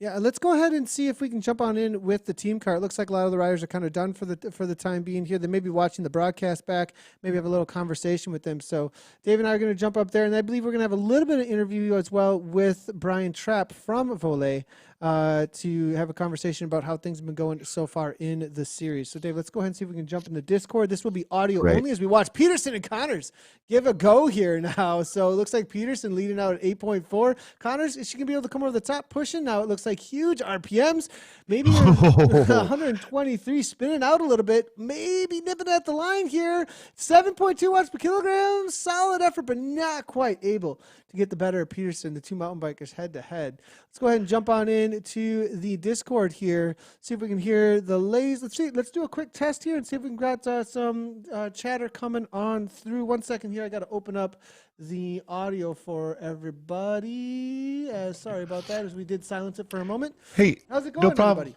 Yeah, let's go ahead and see if we can jump on in with the team car. It looks like a lot of the riders are kind of done for the time being here. They may be watching the broadcast back, maybe have a little conversation with them. So Dave and I are going to jump up there, and I believe we're going to have a little bit of interview as well with Brian Trapp from Voler. to have a conversation about how things have been going so far in the series. So, Dave, let's go ahead and see if we can jump in the Discord. This will be audio Great. only as we watch Peterson and Connors give a go here now. So it looks like Peterson leading out at 8.4. Connors, is she going to be able to come over the top pushing? Now it looks like huge RPMs. Maybe 123, spinning out a little bit. Maybe nipping at the line here. 7.2 watts per kilogram. Solid effort, but not quite able to get the better of Peterson, the two mountain bikers head to head. Let's go ahead and jump on in to the Discord here. See if we can hear the ladies. Let's do a quick test here and see if we can get some chatter coming on through. 1 second here. I got to open up the audio for everybody. Sorry about that, as we did silence it for a moment. Hey, how's it going, no problem. everybody?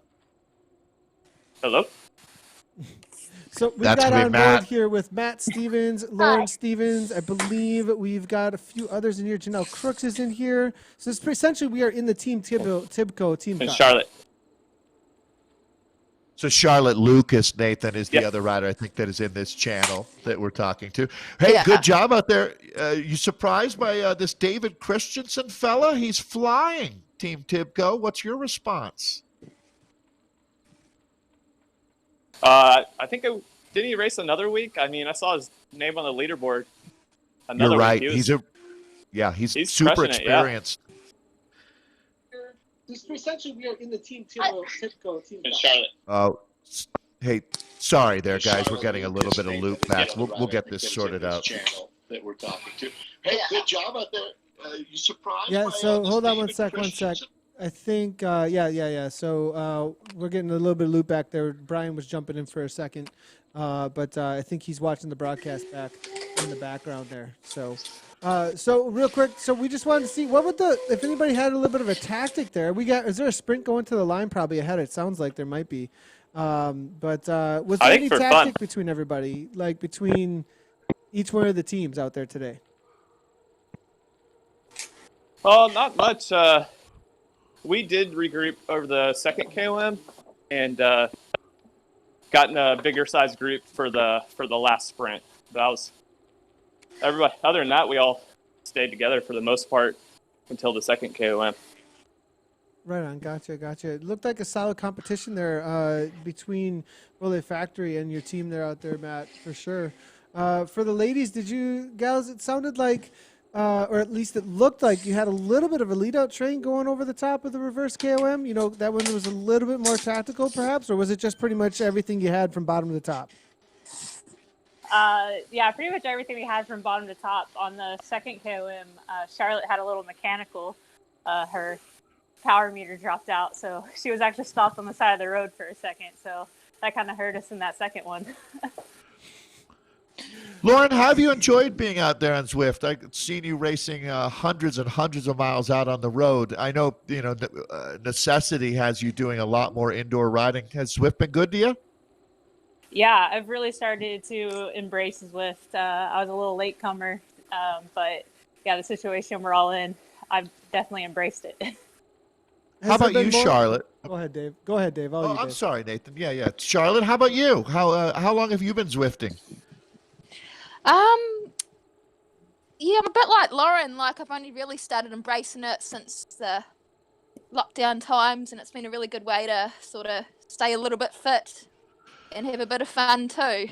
Hello. So we've got on board here with Matt Stevens, Lauren Stevens. I believe we've got a few others in here. Janelle Crooks is in here. So it's essentially we are in the Team Tibco team. And Charlotte. So Charlotte Lucas, Nathan, is the other rider I think that is in this channel that we're talking to. Hey, good job out there. You surprised by this David Christensen fella? He's flying, Team Tibco. What's your response? I think didn't he race another week? I mean, I saw his name on the leaderboard. You're right. He's super experienced. Essentially, we are in the Team Tibco team. And Charlotte. Oh, hey, sorry there, guys. We're getting a little bit of loop back. We'll get this sorted out. That we're talking to. Hey, good job out there. You surprised? Yeah. By, So hold on one sec. Christensen? I think, So we're getting a little bit of loop back there. Brian was jumping in for a second, but I think he's watching the broadcast back in the background there. So real quick, so we just wanted to see what would if anybody had a little bit of a tactic there. Is there a sprint going to the line probably ahead? It sounds like there might be. Was there any tactic between everybody, like between each one of the teams out there today? Oh, not much. We did regroup over the second KOM and got in a bigger size group for the last sprint. That was everybody. Other than that, we all stayed together for the most part until the second KOM. Right on, gotcha. It looked like a solid competition there between Voler Factory and your team there out there, Matt, for sure. For the ladies, did you gals? It sounded like. Or at least it looked like you had a little bit of a lead-out train going over the top of the reverse KOM. You know, that one was a little bit more tactical, perhaps, or was it just pretty much everything you had from bottom to the top? Yeah, pretty much everything we had from bottom to top. On the second KOM, Charlotte had a little mechanical. Her power meter dropped out, so she was actually stopped on the side of the road for a second. So that kind of hurt us in that second one. Lauren, how have you enjoyed being out there on Zwift? I've seen you racing hundreds and hundreds of miles out on the road. I know, necessity has you doing a lot more indoor riding. Has Zwift been good to you? Yeah, I've really started to embrace Zwift. I was a little latecomer, but yeah, the situation we're all in, I've definitely embraced it. How about you, Charlotte? Go ahead, Dave. I'm sorry, Nathan. Yeah. Charlotte, how about you? How long have you been Zwifting? Yeah, I'm a bit like Lauren. Like, I've only really started embracing it since the lockdown times, and it's been a really good way to sort of stay a little bit fit and have a bit of fun too.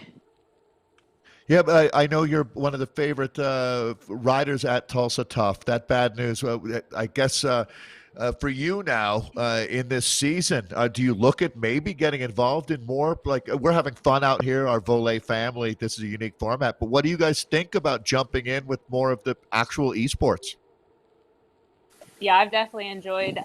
Yeah, but I know you're one of the favorite riders at Tulsa Tough. That bad news. I guess for you now in this season, do you look at maybe getting involved in more? Like, we're having fun out here, our Voler family. This is a unique format. But what do you guys think about jumping in with more of the actual esports? Yeah, I've definitely enjoyed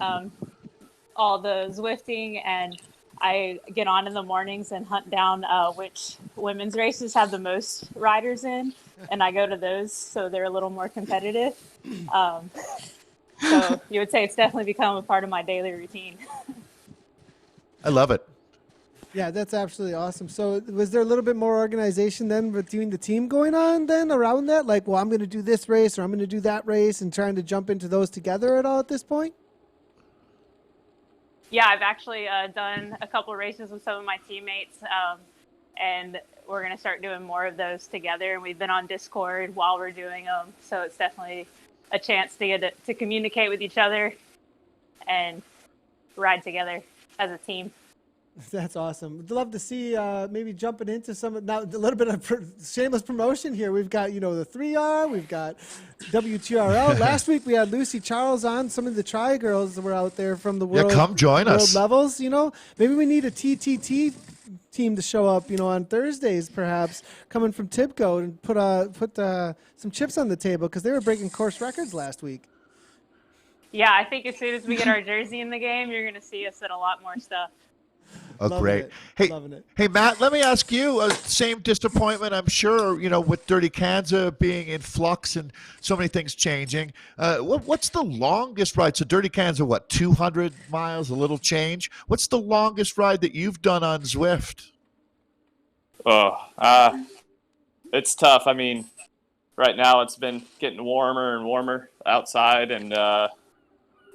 all the Zwifting, and I get on in the mornings and hunt down which women's races have the most riders in, and I go to those, so they're a little more competitive. So you would say it's definitely become a part of my daily routine. I love it. Yeah, that's absolutely awesome. So was there a little bit more organization then between the team going on then around that? Like, well, I'm going to do this race or I'm going to do that race, and trying to jump into those together at all at this point? Yeah, I've actually done a couple of races with some of my teammates, and we're going to start doing more of those together. And we've been on Discord while we're doing them, so it's definitely a chance to get to communicate with each other and ride together as a team. That's awesome. Would love to see maybe jumping into some now a little bit of shameless promotion here. We've got the 3R, we've got WTRL. Last week we had Lucy Charles on. Some of the Tri girls that were out there from the world. come join world us. levels. Maybe we need a TTT team to show up. On Thursdays perhaps coming from Tibco and put some chips on the table because they were breaking course records last week. Yeah, I think as soon as we get our jersey in the game, you're going to see us in a lot more stuff. Oh, Loving great. it. Hey, Loving it. hey, Matt, let me ask you, same disappointment, I'm sure, with Dirty Kanza being in flux and so many things changing. What's the longest ride? So Dirty Kanza, 200 miles, a little change? What's the longest ride that you've done on Zwift? It's tough. I mean, right now it's been getting warmer and warmer outside, and kind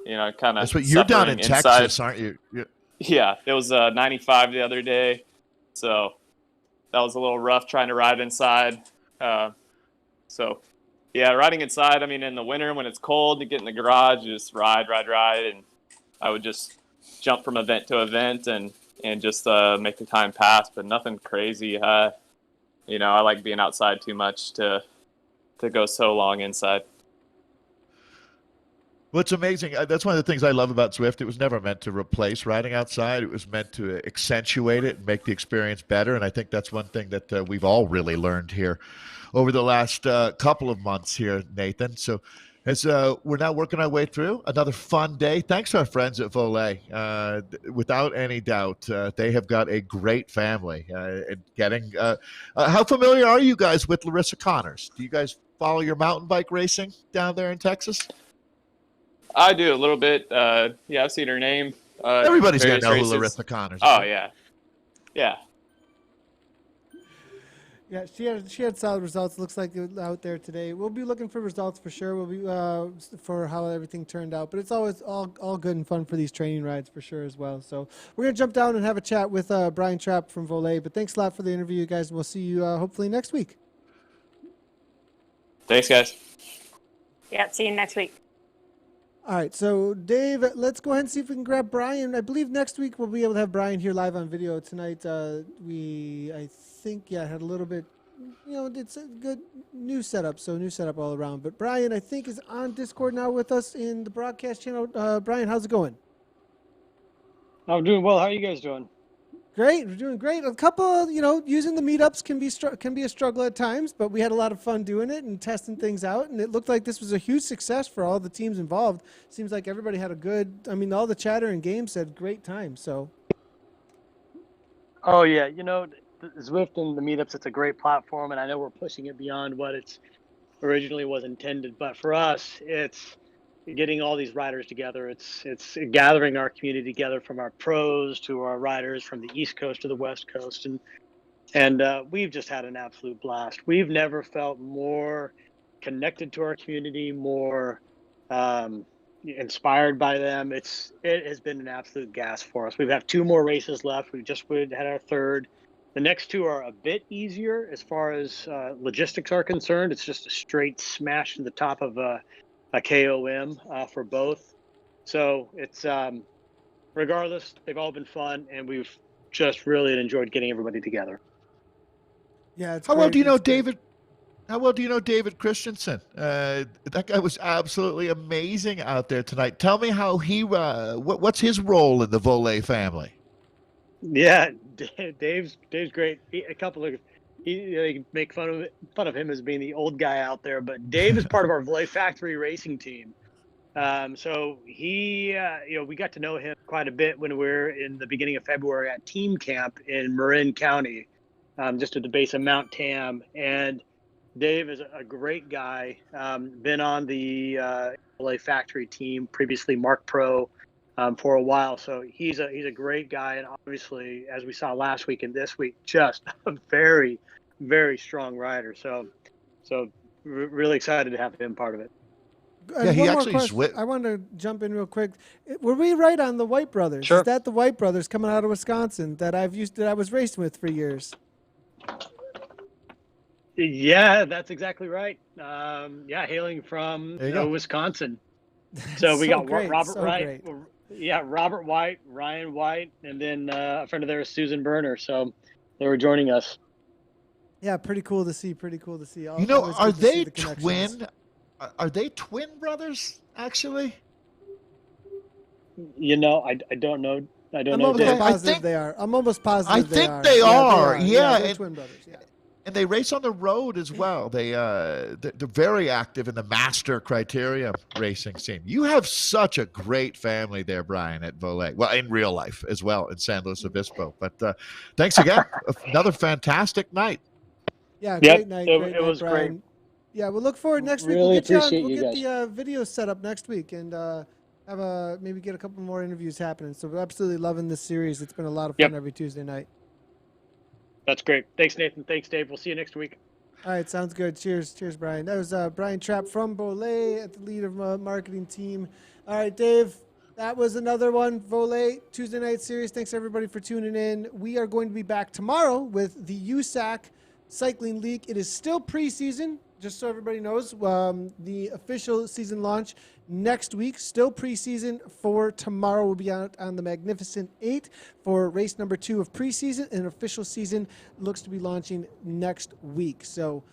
of. That's what you're down in inside. Texas, aren't you? Yeah, it was 95 the other day, so that was a little rough trying to ride inside. Riding inside. I mean, in the winter when it's cold, you get in the garage, you just ride, and I would just jump from event to event and just make the time pass, but nothing crazy. I like being outside too much to go so long inside. Well, it's amazing. That's one of the things I love about Zwift. It was never meant to replace riding outside. It was meant to accentuate it and make the experience better. And I think that's one thing that we've all really learned here over the last couple of months here, Nathan. So as we're now working our way through another fun day. Thanks to our friends at Voler. Without any doubt, they have got a great family. How familiar are you guys with Larissa Connors? Do you guys follow your mountain bike racing down there in Texas? I do a little bit. I've seen her name. Everybody's going to know races. who Larissa Connors is. Oh, yeah. Yeah. Yeah, she had solid results. Looks like out there today. We'll be looking for results for sure. We'll be for how everything turned out. But it's always all good and fun for these training rides for sure as well. So we're gonna jump down and have a chat with Brian Trapp from Voler. But thanks a lot for the interview, guys. We'll see you hopefully next week. Thanks, guys. Yeah, see you next week. All right, so Dave, let's go ahead and see if we can grab Brian. I believe next week we'll be able to have Brian here live on video. Tonight, I think, had a little bit, it's a good new setup, all around. But Brian, I think, is on Discord now with us in the broadcast channel. Brian, how's it going? I'm doing well. How are you guys doing? Great, we're doing great. A couple, using the meetups can be a struggle at times, but we had a lot of fun doing it and testing things out, and it looked like this was a huge success for all the teams involved. Seems like everybody had all the chatter and games said great time. So. Oh yeah, Zwift and the meetups, it's a great platform, and I know we're pushing it beyond what it's originally was intended. But for us, it's getting all these riders together. It's gathering our community together, from our pros to our riders from the East Coast to the West Coast, and we've just had an absolute blast. We've never felt more connected to our community, more inspired by them. It has been an absolute gas for us. We have 2 more races left. We just had our 3rd. The next 2 are a bit easier as far as logistics are concerned. It's just a straight smash to the top of a KOM for both. So it's regardless, they've all been fun, and we've just really enjoyed getting everybody together. Yeah, it's How well great. do you know It's great. David? How well do you know David Christensen? That guy was absolutely amazing out there tonight. Tell me how what's his role in the Voler family? Yeah, Dave's great. You can make fun of him as being the old guy out there, but Dave is part of our Voler Factory racing team. So he, we got to know him quite a bit when we were in the beginning of February at team camp in Marin County, just at the base of Mount Tam. And Dave is a great guy. Been on the Voler Factory team previously, Mark Pro, for a while. So he's a great guy, and obviously, as we saw last week and this week, just a very, very strong rider. So really excited to have him part of it. Yeah, he one more actually question. I wanted to jump in real quick. Were we right on the White brothers? Sure. Is that the White brothers coming out of Wisconsin that I was racing with for years? Yeah, that's exactly right. Hailing from Wisconsin. So we got great, Robert so Wright. great. Yeah, Robert White, Ryan White, and then a friend of theirs, Susan Berner. So they were joining us. Yeah, pretty cool to see. Pretty cool to see. You know, Always are good to see they the connections. twin? Are they twin brothers? Actually, You know, I don't know. I don't I'm know. almost Okay, Dave. I positive think- they are. I'm almost positive I they think are. they Yeah, are. Yeah, they're and- twin brothers. Yeah. and they race on the road as well. They're very active in the master criteria racing scene. You have such a great family there, Brian, at Voler. Well, in real life as well in San Luis Obispo. But thanks again. Another fantastic night. Yeah, Yep, great night. it Great night, was Brian. great. Yeah, we'll look forward next week. Really We'll get you on. appreciate We'll you get guys. the videos set up next week and have maybe get a couple more interviews happening. So we're absolutely loving this series. It's been a lot of fun Yep. every Tuesday night. That's great. Thanks, Nathan. Thanks, Dave. We'll see you next week. All right, sounds good. Cheers, Brian. That was Brian Trapp from Voler at the lead of marketing team. All right, Dave, that was another one. Voler Tuesday night series. Thanks everybody for tuning in. We are going to be back tomorrow with the USAC Cycling League. It is still preseason, just so everybody knows. The official season launch next week. Still preseason for tomorrow. We'll be out on the Magnificent 8 for race number 2 of preseason. And official season looks to be launching next week. So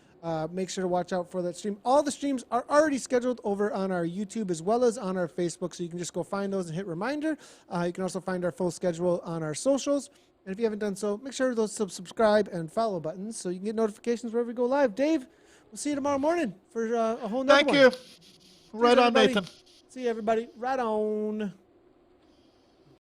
make sure to watch out for that stream. All the streams are already scheduled over on our YouTube as well as on our Facebook. So you can just go find those and hit reminder. You can also find our full schedule on our socials. And if you haven't done so, make sure those subscribe and follow buttons so you can get notifications wherever we go live. Dave, we'll see you tomorrow morning for a whole nother Thank one. you. Right Cheers, on, everybody. Nathan. See you, everybody. Right on.